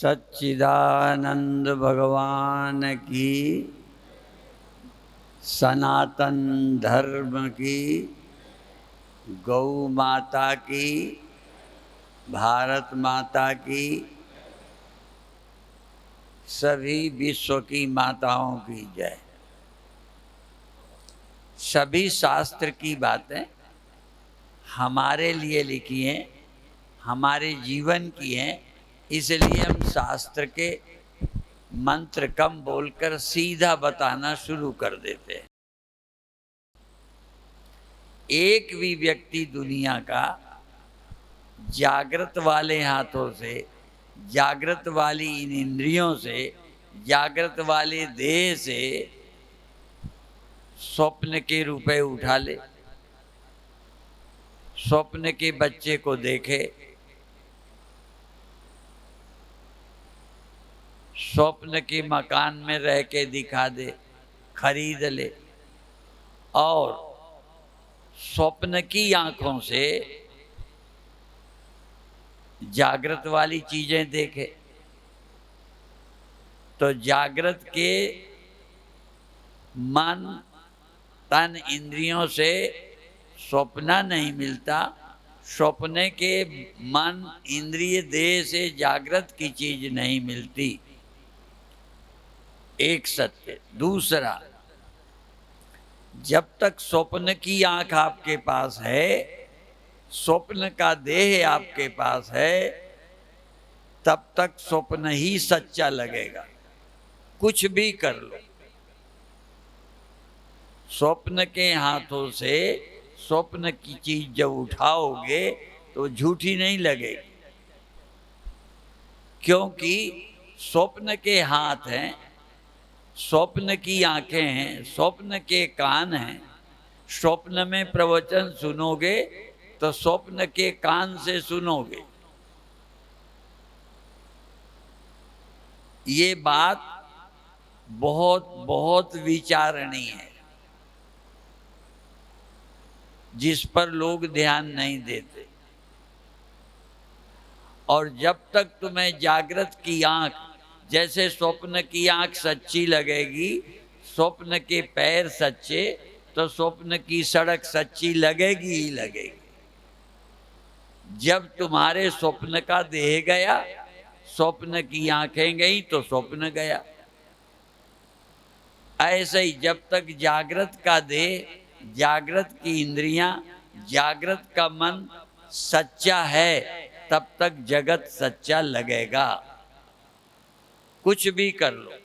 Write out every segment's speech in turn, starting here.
सच्चिदानंद भगवान की, सनातन धर्म की, गौ माता की, भारत माता की, सभी विश्व की माताओं की जय। सभी शास्त्र की बातें हमारे लिए लिखी हैं, हमारे जीवन की हैं, इसलिए हम शास्त्र के मंत्र कम बोलकर सीधा बताना शुरू कर देते हैं। एक भी व्यक्ति दुनिया का जागृत वाले हाथों से, जागृत वाली इन इंद्रियों से, जागृत वाले देह से स्वप्न के रुपए उठा ले, स्वप्न के बच्चे को देखे, स्वप्न के मकान में रह के दिखा दे, खरीद ले, और स्वप्न की आंखों से जागृत वाली चीजें देखे, तो जागृत के मन तन इंद्रियों से स्वप्न नहीं मिलता, स्वप्न के मन इंद्रिय देह से जागृत की चीज नहीं मिलती। एक सत्य। दूसरा, जब तक स्वप्न की आंख आपके पास है, स्वप्न का देह आपके पास है, तब तक स्वप्न ही सच्चा लगेगा, कुछ भी कर लो। स्वप्न के हाथों से स्वप्न की चीज जब उठाओगे तो झूठी नहीं लगेगी, क्योंकि स्वप्न के हाथ हैं, स्वप्न की आंखें हैं, स्वप्न के कान हैं। स्वप्न में प्रवचन सुनोगे तो स्वप्न के कान से सुनोगे। ये बात बहुत बहुत विचारणीय है, जिस पर लोग ध्यान नहीं देते। और जब तक तुम्हें जागृत की आंख, जैसे स्वप्न की आंख सच्ची लगेगी, स्वप्न के पैर सच्चे, तो स्वप्न की सड़क सच्ची लगेगी ही लगेगी। जब तुम्हारे स्वप्न का देह गया, स्वप्न की आंखें गई, तो स्वप्न गया। ऐसे ही जब तक जागृत का देह, जागृत की इंद्रियां, जागृत का मन सच्चा है, तब तक जगत सच्चा लगेगा, कुछ भी कर लो।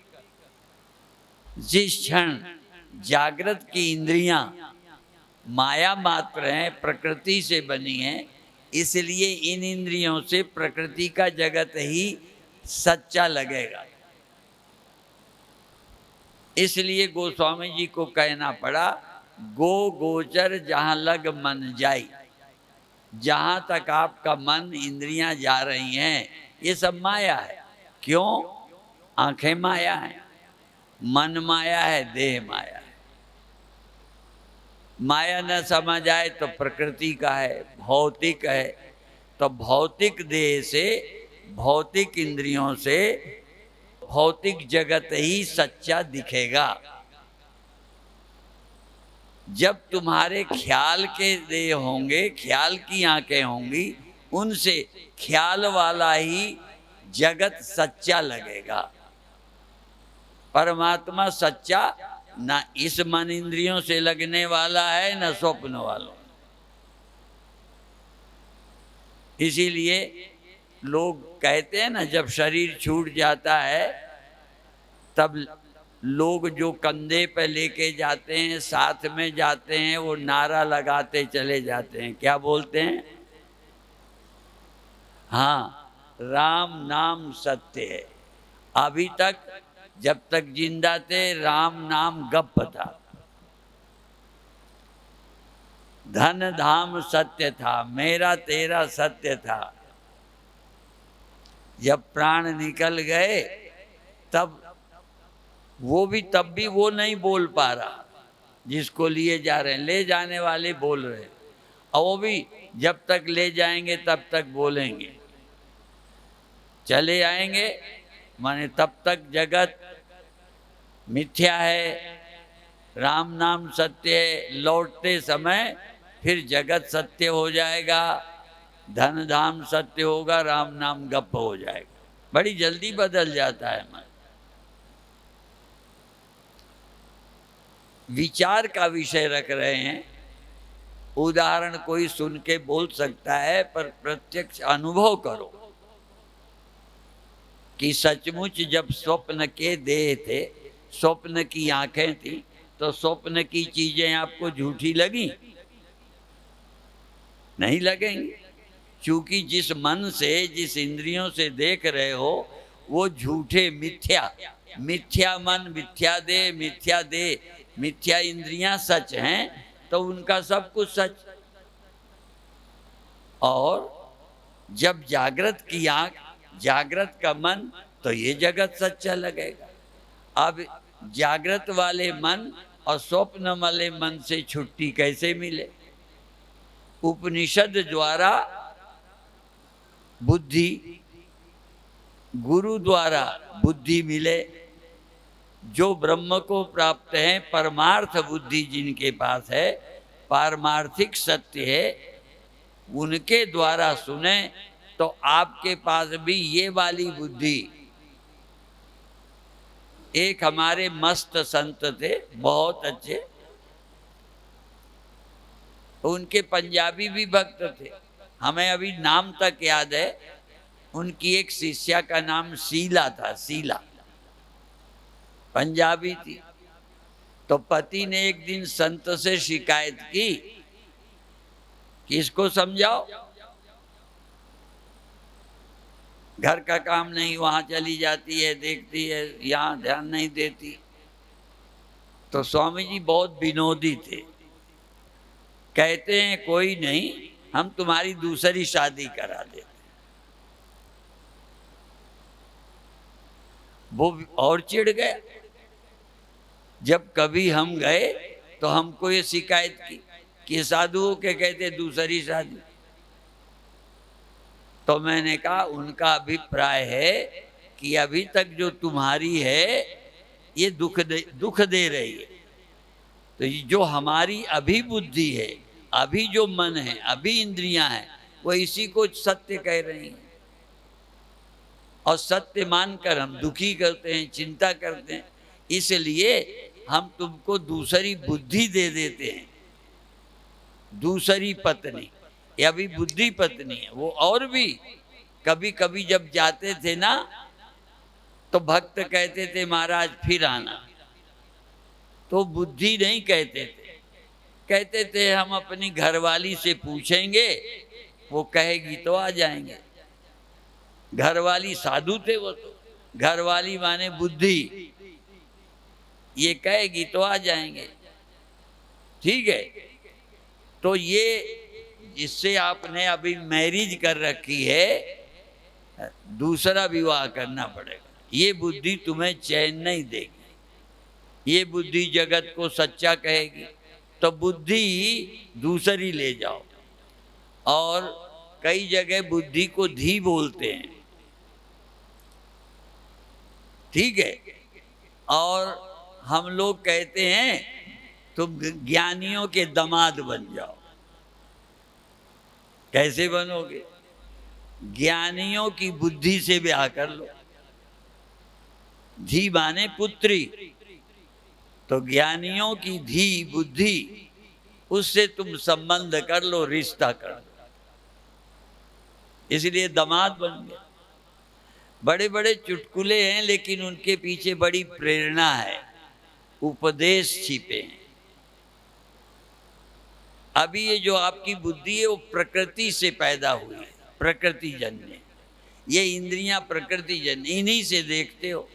जिस क्षण जागृत की इंद्रियां माया मात्र हैं, प्रकृति से बनी हैं, इसलिए इन इंद्रियों से प्रकृति का जगत ही सच्चा लगेगा। इसलिए गोस्वामी जी को कहना पड़ा, गो गोचर जहां लग मन जाई। जहां तक आपका मन इंद्रियां जा रही हैं, ये सब माया है। क्यों? आंखें माया है, मन माया है, देह माया है। माया न समझ आए तो प्रकृति का है, भौतिक है, तो भौतिक देह से, भौतिक इंद्रियों से भौतिक जगत ही सच्चा दिखेगा। जब तुम्हारे ख्याल के देह होंगे, ख्याल की आंखें होंगी, उनसे ख्याल वाला ही जगत सच्चा लगेगा। परमात्मा सच्चा ना इस मन इंद्रियों से लगने वाला है, ना स्वप्न वालों। इसीलिए लोग कहते हैं ना, जब शरीर छूट जाता है तब लोग जो कंधे पे लेके जाते हैं, साथ में जाते हैं, वो नारा लगाते चले जाते हैं। क्या बोलते हैं? हाँ, राम नाम सत्य है। अभी तक जब तक जिंदा थे, राम नाम गप्प था। धन धाम सत्य था, मेरा तेरा सत्य था। जब प्राण निकल गए तब वो भी तब भी वो नहीं बोल पा रहा जिसको लिए जा रहे हैं, ले जाने वाले बोल रहे हैं, और वो भी जब तक ले जाएंगे तब तक बोलेंगे, चले आएंगे माने तब तक जगत मिथ्या है, राम नाम सत्य है, लौटते समय फिर जगत सत्य हो जाएगा, धन धाम सत्य होगा, राम नाम गप हो जाएगा। बड़ी जल्दी बदल जाता है मन। विचार का विषय रख रहे हैं। उदाहरण कोई सुन के बोल सकता है, पर प्रत्यक्ष अनुभव करो कि सचमुच जब स्वप्न के देह थे, स्वप्न की आंखें थी, तो स्वप्न की चीजें आपको झूठी लगी? नहीं लगेंगी, क्योंकि जिस मन से, जिस इंद्रियों से देख रहे हो वो झूठे, मिथ्या, मिथ्या मन, मिथ्या देह, मिथ्या इंद्रियां सच हैं, तो उनका सब कुछ सच। और जब जागृत की आंख, जागृत का मन, तो ये जगत सच्चा लगेगा। अब जागृत वाले मन और स्वप्न वाले मन से छुट्टी कैसे मिले? उपनिषद द्वारा बुद्धि, गुरु द्वारा बुद्धि मिले। जो ब्रह्म को प्राप्त है, परमार्थ बुद्धि जिनके पास है, पारमार्थिक सत्य है, उनके द्वारा सुने तो आपके पास भी ये वाली बुद्धि। एक हमारे मस्त संत थे, बहुत अच्छे, उनके पंजाबी भी भक्त थे, हमें अभी नाम तक याद है। उनकी एक शिष्या का नाम शीला था, शीला, पंजाबी थी। तो पति ने एक दिन संत से शिकायत की कि इसको समझाओ, घर का काम नहीं, वहां चली जाती है, देखती है, यहाँ ध्यान नहीं देती। तो स्वामी जी बहुत विनोदी थे, कहते हैं कोई नहीं, हम तुम्हारी दूसरी शादी करा देते। वो और चिढ़ गए। जब कभी हम गए तो हमको ये शिकायत की कि साधुओं के कहते दूसरी शादी। तो मैंने कहा उनका अभिप्राय है कि अभी तक जो तुम्हारी है ये दुख दे रही है। तो ये जो हमारी अभी बुद्धि है, अभी जो मन है, अभी इंद्रियां हैं, वो इसी को सत्य कह रही हैं, और सत्य मानकर हम दुखी करते हैं, चिंता करते हैं। इसलिए हम तुमको दूसरी बुद्धि दे देते हैं, दूसरी पत्नी। ये अभी बुद्धि पत्नी है। वो और भी कभी कभी जब जाते थे ना, तो भक्त कहते थे महाराज फिर आना, तो बुद्धि नहीं कहते थे, कहते थे हम अपनी घरवाली से पूछेंगे, वो कहेगी तो आ जाएंगे। घरवाली साधु थे वो, तो घरवाली माने बुद्धि, ये कहेगी तो आ जाएंगे, ठीक है। तो ये जिससे आपने अभी मैरिज कर रखी है, दूसरा विवाह करना पड़ेगा। ये बुद्धि तुम्हें चैन नहीं देगी, ये बुद्धि जगत को सच्चा कहेगी, तो बुद्धि दूसरी ले जाओ। और कई जगह बुद्धि को धी बोलते हैं, ठीक है। और हम लोग कहते हैं तुम ज्ञानियों के दामाद बन जाओ। कैसे बनोगे? ज्ञानियों की बुद्धि से ब्याह कर लो। धी माने पुत्री, तो ज्ञानियों की धी बुद्धि, उससे तुम संबंध कर लो, रिश्ता कर लो, इसलिए दामाद बन गए। बड़े बड़े चुटकुले हैं, लेकिन उनके पीछे बड़ी प्रेरणा है, उपदेश छिपे हैं। अभी ये जो आपकी बुद्धि है वो प्रकृति से पैदा हुई है, प्रकृति जन्य। ये इंद्रियां प्रकृति जन्य, इन्हीं से देखते हो।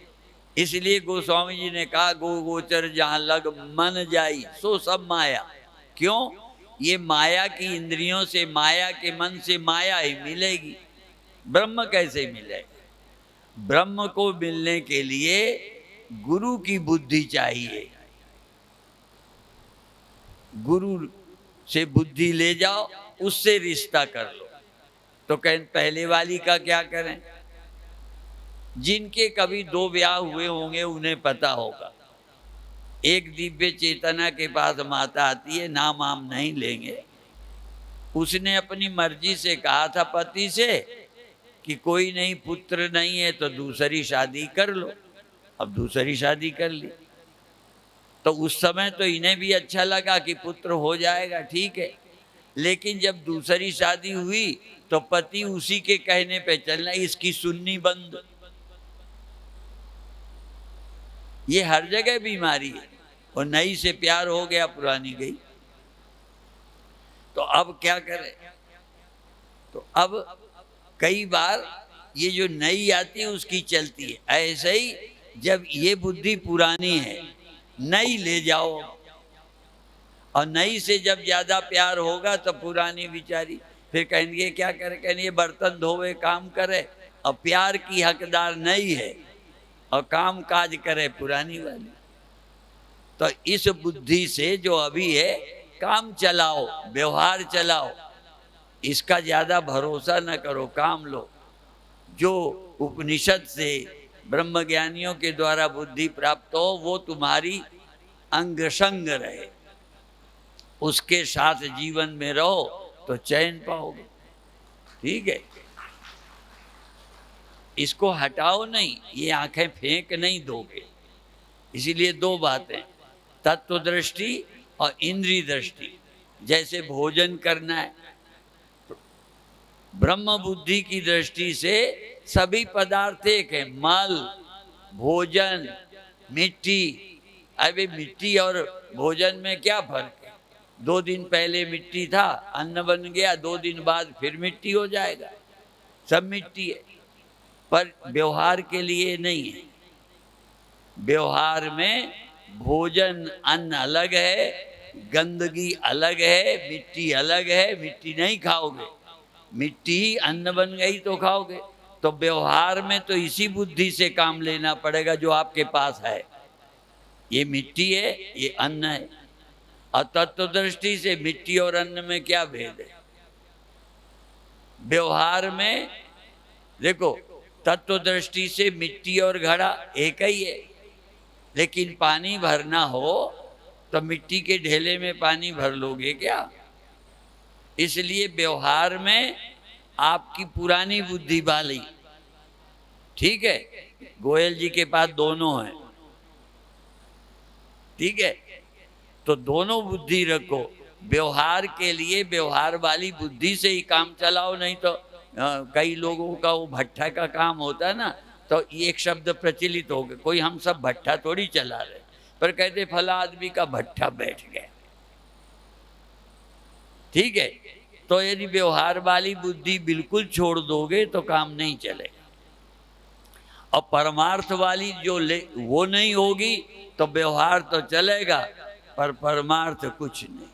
इसलिए गोस्वामी जी ने कहा गो गोचर जहां लग मन जाई सो सब माया। क्यों? ये माया की इंद्रियों से, माया के मन से माया ही मिलेगी, ब्रह्म कैसे मिलेगा? ब्रह्म को मिलने के लिए गुरु की बुद्धि चाहिए। गुरु से बुद्धि ले जाओ, उससे रिश्ता कर लो। तो कहें पहले वाली का क्या करें? जिनके कभी 2 ब्याह हुए होंगे उन्हें पता होगा। एक दिव्य चेतना के पास माता आती है, नाम आम नहीं लेंगे। उसने अपनी मर्जी से कहा था पति से कि कोई नहीं, पुत्र नहीं है तो दूसरी शादी कर लो। अब दूसरी शादी कर ली। तो उस समय तो इन्हें भी अच्छा लगा कि पुत्र हो जाएगा, ठीक है। लेकिन जब दूसरी शादी हुई तो पति उसी के कहने पे चलना, इसकी सुन्नी बंद। ये हर जगह बीमारी है। और नई से प्यार हो गया, पुरानी गई। तो अब क्या करें? तो अब कई बार ये जो नई आती है उसकी चलती है। ऐसे ही जब ये बुद्धि पुरानी है, नई ले जाओ। और नई से जब ज्यादा प्यार होगा तो पुरानी बिचारी फिर कहेंगे क्या करे, कहेंगे बर्तन धोवे काम करे, और प्यार की हकदार नई है और काम काज करे पुरानी वाली। तो इस बुद्धि से जो अभी है, काम चलाओ, व्यवहार चलाओ, इसका ज्यादा भरोसा न करो, काम लो। जो उपनिषद से ब्रह्म ज्ञानियों के द्वारा बुद्धि प्राप्त हो वो तुम्हारी अंग संग रहे, उसके साथ जीवन में रहो तो चैन पाओगे। ठीक है, इसको हटाओ नहीं, ये आंखें फेंक नहीं दोगे। इसीलिए 2 बातें, तत्व दृष्टि और इंद्रिय दृष्टि। जैसे भोजन करना है, ब्रह्म बुद्धि की दृष्टि से सभी पदार्थ एक है। मल, भोजन, मिट्टी। अभी मिट्टी और भोजन में क्या फर्क है? 2 दिन पहले मिट्टी था, अन्न बन गया, 2 दिन बाद फिर मिट्टी हो जाएगा। सब मिट्टी है, पर व्यवहार के लिए नहीं है। व्यवहार में भोजन अन्न अलग है, गंदगी अलग है, मिट्टी अलग है। मिट्टी नहीं खाओगे, मिट्टी ही अन्न बन गई तो खाओगे। तो व्यवहार में तो इसी बुद्धि से काम लेना पड़ेगा जो आपके पास है। ये मिट्टी है, ये अन्न है। और तत्व दृष्टि से मिट्टी और अन्न में क्या भेद है? व्यवहार में देखो, तत्व दृष्टि से मिट्टी और घड़ा एक ही है, लेकिन पानी भरना हो तो मिट्टी के ढेले में पानी भर लोगे क्या? इसलिए व्यवहार में आपकी पुरानी बुद्धि वाली, ठीक है। गोयल जी के पास दोनों हैं, ठीक है। तो दोनों बुद्धि रखो। व्यवहार के लिए व्यवहार वाली बुद्धि से ही काम चलाओ, नहीं तो कई लोगों का वो भट्ठा का काम होता है ना, तो एक शब्द प्रचलित हो गया, कोई हम सब भट्ठा थोड़ी चला रहे, पर कहते फला आदमी का भट्ठा बैठ गया। ठीक है, तो यदि व्यवहार वाली बुद्धि बिल्कुल छोड़ दोगे तो काम नहीं चलेगा। और परमार्थ वाली जो वो नहीं होगी तो व्यवहार तो चलेगा पर परमार्थ कुछ नहीं।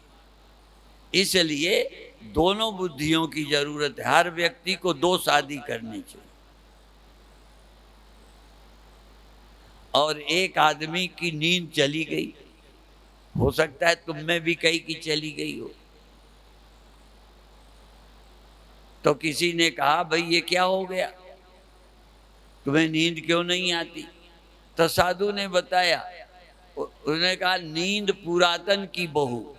इसलिए दोनों बुद्धियों की जरूरत है। हर व्यक्ति को 2 शादी करनी चाहिए। और एक आदमी की नींद चली गई, हो सकता है तुम में भी कई की चली गई हो। तो किसी ने कहा भाई ये क्या हो गया, तुम्हें नींद क्यों नहीं आती? तो साधु ने बताया, उन्होंने कहा नींद पुरातन की बहू,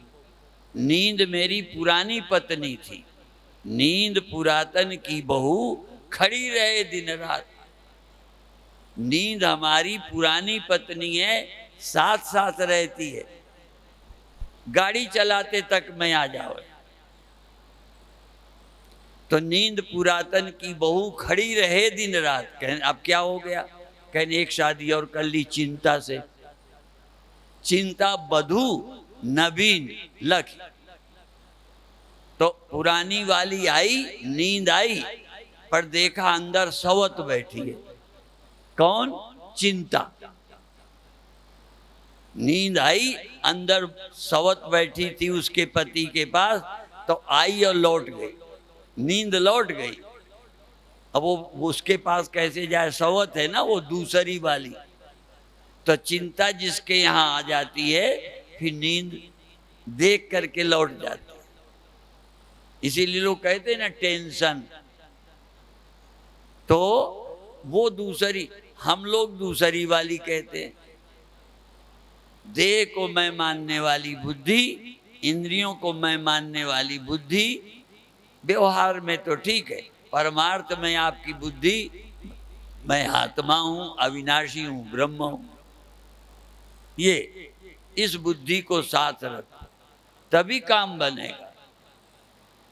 नींद मेरी पुरानी पत्नी थी। नींद पुरातन की बहू खड़ी रहे दिन रात। नींद हमारी पुरानी पत्नी है, साथ साथ रहती है, गाड़ी चलाते तक मैं आ जाओ। तो नींद पुरातन की बहू खड़ी रहे दिन रात। कहें अब क्या हो गया? कहें एक शादी और कर ली चिंता से। चिंता बधू नवीन लख। तो पुरानी वाली आई, नींद आई, पर देखा अंदर सवत बैठी है। कौन? चिंता। नींद आई, अंदर सवत बैठी थी उसके पति के पास, तो आई और लौट गई, नींद लौट गई। अब वो उसके पास कैसे जाए, सवत है ना वो दूसरी वाली, तो चिंता जिसके यहाँ आ जाती है फिर नींद देख करके लौट जाती है। इसीलिए लोग कहते हैं ना टेंशन, तो वो दूसरी, हम लोग दूसरी वाली कहते हैं। देह को मैं मानने वाली बुद्धि, इंद्रियों को मैं मानने वाली बुद्धि, व्यवहार में तो ठीक है, परमार्थ में आपकी बुद्धि मैं आत्मा हूं, अविनाशी हूं, ब्रह्म हूं, ये इस बुद्धि को साथ रखो तभी काम बनेगा,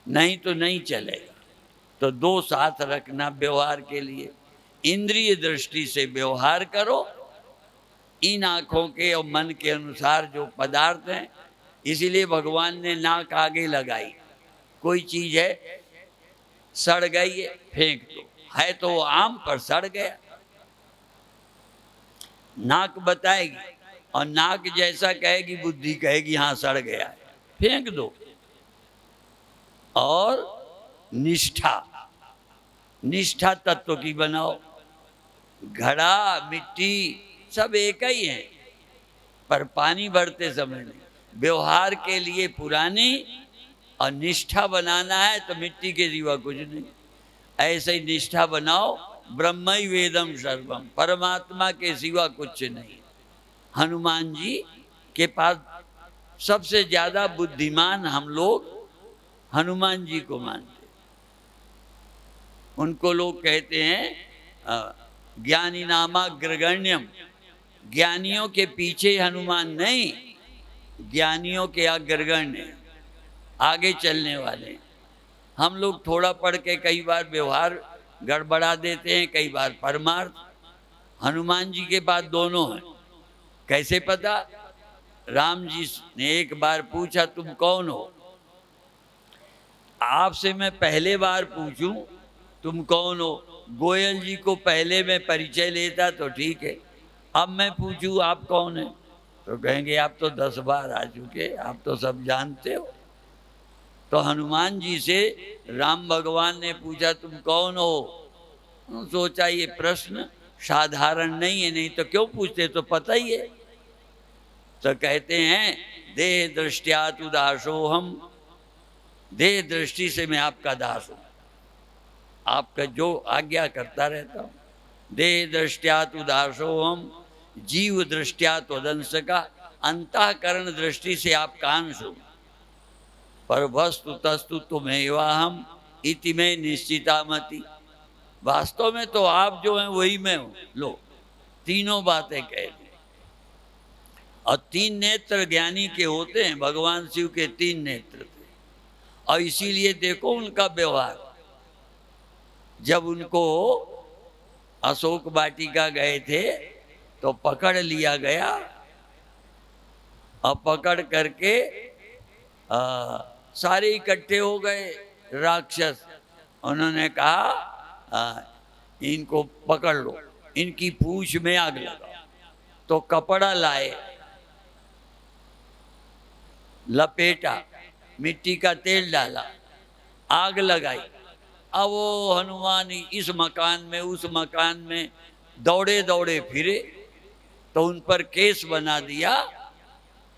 नहीं तो नहीं चलेगा। तो दो साथ रखना व्यवहार के लिए। इंद्रिय दृष्टि से व्यवहार करो, इन आंखों के और मन के अनुसार जो पदार्थ हैं। इसीलिए भगवान ने नाक आगे लगाई। कोई चीज है सड़ गई है, फेंक दो, है तो वो आम पर सड़ गया। नाक बताएगी और नाक जैसा कहेगी बुद्धि कहेगी हाँ सड़ गया है, फेंक दो। और निष्ठा, निष्ठा तत्व की बनाओ। घड़ा मिट्टी सब एक ही है, पर पानी भरते समय नहीं। व्यवहार के लिए पुरानी और निष्ठा बनाना है तो मिट्टी के सिवा कुछ नहीं। ऐसे ही निष्ठा बनाओ, ब्रह्म ही वेदम सर्वम, परमात्मा के सिवा कुछ नहीं। हनुमान जी के पास सबसे ज्यादा बुद्धिमान हम लोग हनुमान जी को मानते। उनको लोग कहते हैं ज्ञानी नामाग्रगण्यम, ज्ञानियों के पीछे हनुमान नहीं, ज्ञानियों के अग्रगण्य, आगे चलने वाले। हम लोग थोड़ा पढ़ के कई बार व्यवहार गड़बड़ा देते हैं, कई बार परमार्थ। हनुमान जी के पास दोनों हैं। कैसे पता? राम जी ने एक बार पूछा तुम कौन हो? आपसे मैं पहले बार पूछूं तुम कौन हो, गोयल जी को पहले मैं परिचय लेता तो ठीक है, अब मैं पूछूं आप कौन है तो कहेंगे आप तो 10 बार आ चुके, आप तो सब जानते हो। तो हनुमान जी से राम भगवान ने पूछा तुम कौन हो? सोचा ये प्रश्न साधारण नहीं है, नहीं तो क्यों पूछते, तो पता ही है। तो कहते हैं देह दृष्टिया तु दासोहम, देह दृष्टि से मैं आपका दास हूं, आपका जो आज्ञा करता रहता हूं। देह दृष्टिया तु दासोहम, जीव दृष्टिया त्वदंश का, अंतःकरण दृष्टि से आपका अंश हूं, पर वस्तु तस्तु तुम्हेवाहम इति में निश्चिता मति। वास्तव में तो आप जो हैं वही मैं हूं। लो तीनों बातें कह दी। और 3 नेत्र ज्ञानी के होते हैं, भगवान शिव के 3 नेत्र थे। और इसीलिए देखो उनका व्यवहार, जब उनको अशोक वाटिका गए थे तो पकड़ लिया गया और पकड़ करके सारे इकट्ठे हो गए राक्षस। उन्होंने कहा इनको पकड़ लो, इनकी पूंछ में आग लगाओ। तो कपड़ा लाए, लपेटा, मिट्टी का तेल डाला, आग लगाई। अब वो हनुमान इस मकान में उस मकान में दौड़े दौड़े फिरे तो उन पर केस बना दिया,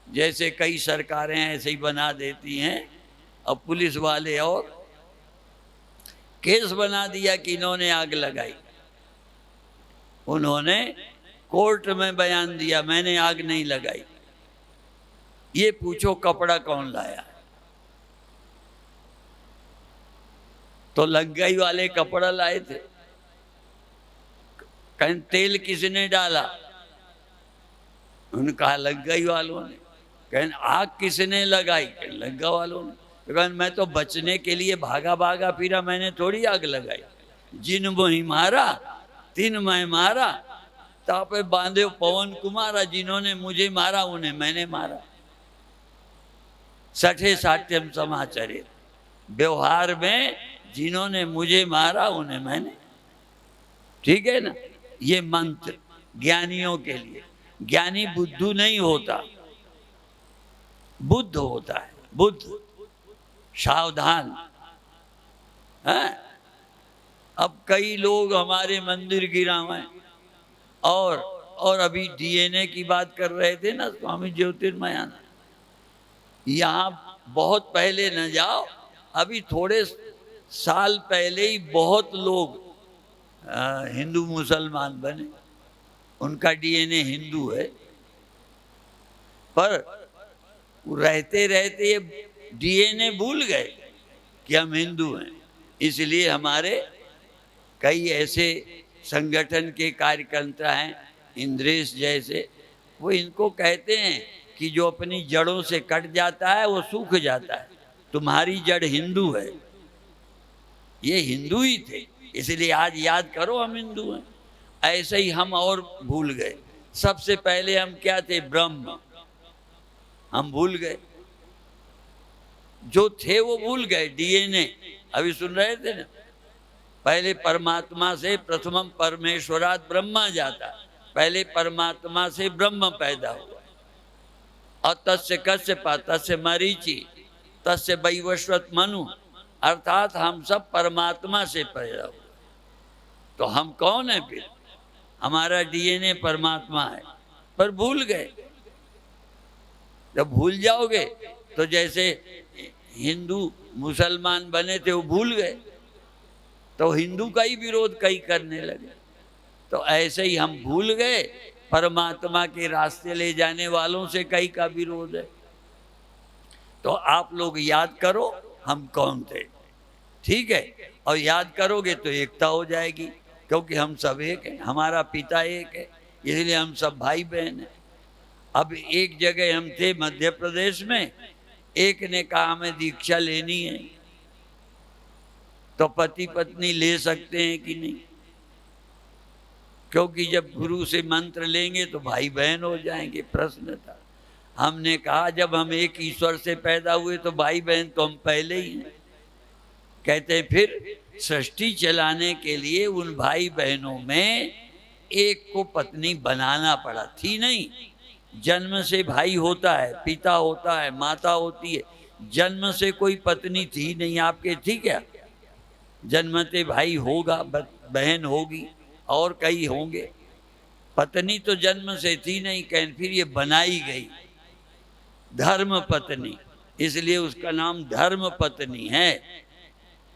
जैसे कई सरकारें ऐसे ही बना देती हैं। अब पुलिस वाले और केस बना दिया कि इन्होंने आग लगाई। उन्होंने कोर्ट में बयान दिया मैंने आग नहीं लगाई। ये पूछो कपड़ा कौन लाया? तो लग्गाई वाले कपड़ा लाए थे। कहीं तेल किसने डाला? उन्होंने कहा लग्गाई वालों ने। कहीं आग किसने लगाई? लग्गा वालों ने। तो कहा मैं तो बचने के लिए भागा भागा फिरा, मैंने थोड़ी आग लगाई। जिन मोहि मारा तिन मैं मारा, तापे बांधे पवन कुमारा, जिन्होंने मुझे मारा उन्हें मैंने मारा। सठे साठ्यम समाचारित, व्यवहार में जिन्होंने मुझे मारा उन्हें मैंने। ठीक है ना? ये मंत्र ज्ञानियों के लिए। ज्ञानी बुद्धू नहीं होता, बुद्ध होता है। बुद्ध सावधान है। अब कई लोग हमारे मंदिर गिरावें और अभी डीएनए की बात कर रहे थे ना स्वामी ज्योतिर्मयानंद, यहाँ बहुत पहले न जाओ, अभी थोड़े साल पहले ही बहुत लोग हिंदू मुसलमान बने, उनका डीएनए हिंदू है, पर रहते रहते ये डीएनए भूल गए कि हम हिंदू हैं। इसलिए हमारे कई ऐसे संगठन के कार्यकर्ता हैं, इंद्रेश जैसे, वो इनको कहते हैं कि जो अपनी जड़ों से कट जाता है वो सूख जाता है। तुम्हारी जड़ हिंदू है, ये हिंदू ही थे, इसलिए आज याद करो हम हिंदू हैं। ऐसे ही हम और भूल गए। सबसे पहले हम क्या थे? ब्रह्म, हम भूल गए। जो थे वो भूल गए। डीएनए अभी सुन रहे थे ना, पहले परमात्मा से प्रथमम परमेश्वरात् ब्रह्मा जाता, पहले परमात्मा से ब्रह्म पैदा हुआ। और तस्य कश्यप, तस्य मरीचि, तस्य वैवस्वत मनु, अर्थात हम सब परमात्मा से पैदा हुए। तो हम कौन है फिर? हमारा डीएनए परमात्मा है, पर भूल गए। जब भूल जाओगे तो जैसे हिंदू मुसलमान बने थे वो भूल गए, तो हिंदू का ही विरोध कई करने लगे। तो ऐसे ही हम भूल गए, परमात्मा के रास्ते ले जाने वालों से कई का विरोध है। तो आप लोग याद करो हम कौन थे, ठीक है? और याद करोगे तो एकता हो जाएगी, क्योंकि हम सब एक हैं, हमारा पिता एक है, इसलिए हम सब भाई बहन हैं। अब एक जगह हम थे मध्य प्रदेश में, एक ने कहा हमें दीक्षा लेनी है, तो पति पत्नी ले सकते हैं कि नहीं? क्योंकि जब गुरु से मंत्र लेंगे तो भाई बहन हो जाएंगे, प्रश्न था। हमने कहा जब हम एक ईश्वर से पैदा हुए तो भाई बहन तो हम पहले ही हैं। कहते फिर सृष्टि चलाने के लिए उन भाई बहनों में एक को पत्नी बनाना पड़ा, थी नहीं। जन्म से भाई होता है, पिता होता है, माता होती है, जन्म से कोई पत्नी थी नहीं। आपके थी क्या? जन्मते भाई होगा, बहन होगी और कई होंगे, पत्नी तो जन्म से थी नहीं। कहें फिर ये बनाई गई धर्म पत्नी, इसलिए उसका नाम धर्म पत्नी है।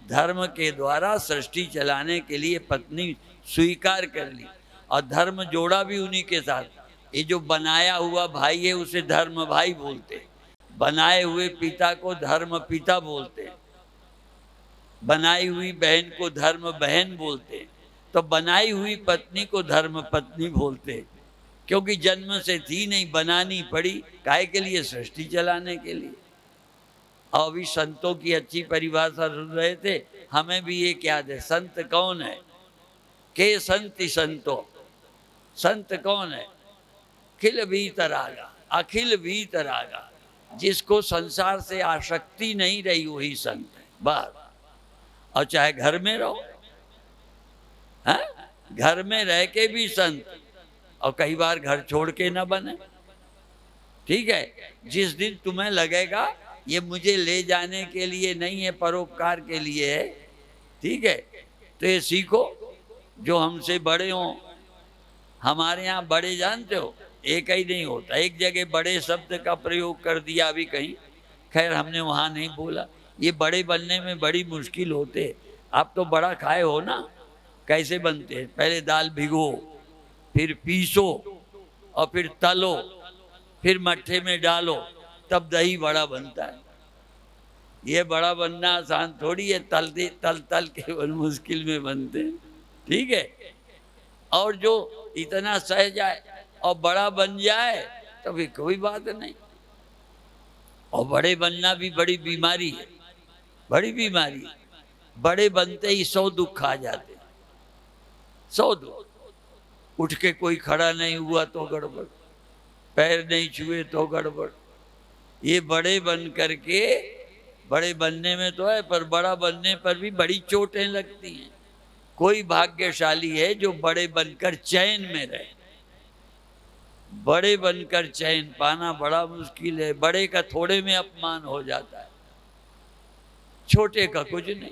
धर्म के द्वारा सृष्टि चलाने के लिए पत्नी स्वीकार कर ली, और धर्म जोड़ा भी उन्हीं के साथ। ये जो बनाया हुआ भाई है उसे धर्म भाई बोलते, बनाए हुए पिता को धर्म पिता बोलते, बनाई हुई बहन को धर्म बहन बोलते, तो बनाई हुई पत्नी को धर्म पत्नी बोलते, क्योंकि जन्म से थी नहीं, बनानी पड़ी। काहे के लिए? सृष्टि चलाने के लिए। और अभी संतों की अच्छी परिभाषा सुन रहे थे, हमें भी ये याद है। संत कौन है? के संति संतो, संत कौन है? अखिल वीतरागा, अखिल वीतरागा, जिसको संसार से आसक्ति नहीं रही वही संत है, बस। और चाहे घर में रहो, है? घर में रह के भी संत, और कई बार घर छोड़ के ना बने, ठीक है? जिस दिन तुम्हें लगेगा ये मुझे ले जाने के लिए नहीं है, परोपकार के लिए है, ठीक है, तो ये सीखो जो हमसे बड़े हों। हमारे यहाँ बड़े जानते हो एक ही नहीं होता, एक जगह बड़े शब्द का प्रयोग कर दिया अभी कहीं, खैर हमने वहाँ नहीं बोला। ये बड़े बनने में बड़ी मुश्किल होते। आप तो बड़ा खाए हो ना, कैसे बनते हैं? पहले दाल भिगो, फिर पीसो, और फिर तलो, फिर मट्ठे में डालो, तब दही बड़ा बनता है। ये बड़ा बनना आसान थोड़ी है, तल के मुश्किल में बनते हैं, ठीक है? और जो इतना सह जाए और बड़ा बन जाए तो फिर कोई बात नहीं। और बड़े बनना भी बड़ी बीमारी है, बड़ी बीमारी। बड़े बनते ही 100 दुख आ जाते, 100 दुख। उठ के कोई खड़ा नहीं हुआ तो गड़बड़, पैर नहीं छुए तो गड़बड़। ये बड़े बन करके, बड़े बनने में तो है, पर बड़ा बनने पर भी बड़ी चोटें लगती हैं। कोई भाग्यशाली है जो बड़े बनकर चैन में रहे। बड़े बनकर चैन पाना बड़ा मुश्किल है। बड़े का थोड़े में अपमान हो जाता है, छोटे का कुछ नहीं।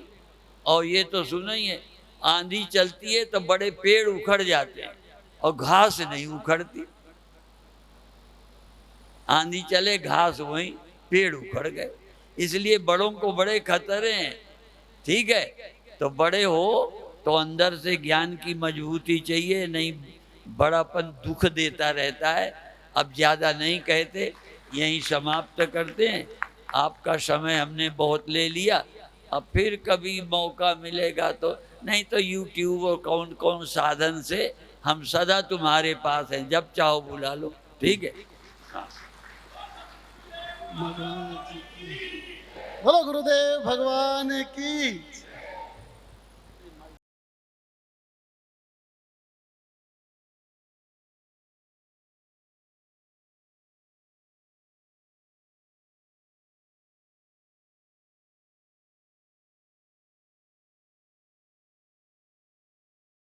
और ये तो सुना ही है, आंधी चलती है तो बड़े पेड़ उखड़ जाते हैं और घास नहीं उखड़ती। आंधी चले घास वहीं, पेड़ उखड़ गए। इसलिए बड़ों को बड़े खतरे हैं। ठीक है, तो बड़े हो तो अंदर से ज्ञान की मजबूती चाहिए, नहीं बड़ापन दुख देता रहता है। अब ज्यादा नहीं कहते, यहीं समाप्त करते हैं। आपका समय हमने बहुत ले लिया। अब फिर कभी मौका मिलेगा तो, नहीं तो यूट्यूब और कौन कौन साधन से हम सदा तुम्हारे पास हैं, जब चाहो बुला लो। ठीक है। हाँ। बोलो गुरुदेव भगवान की।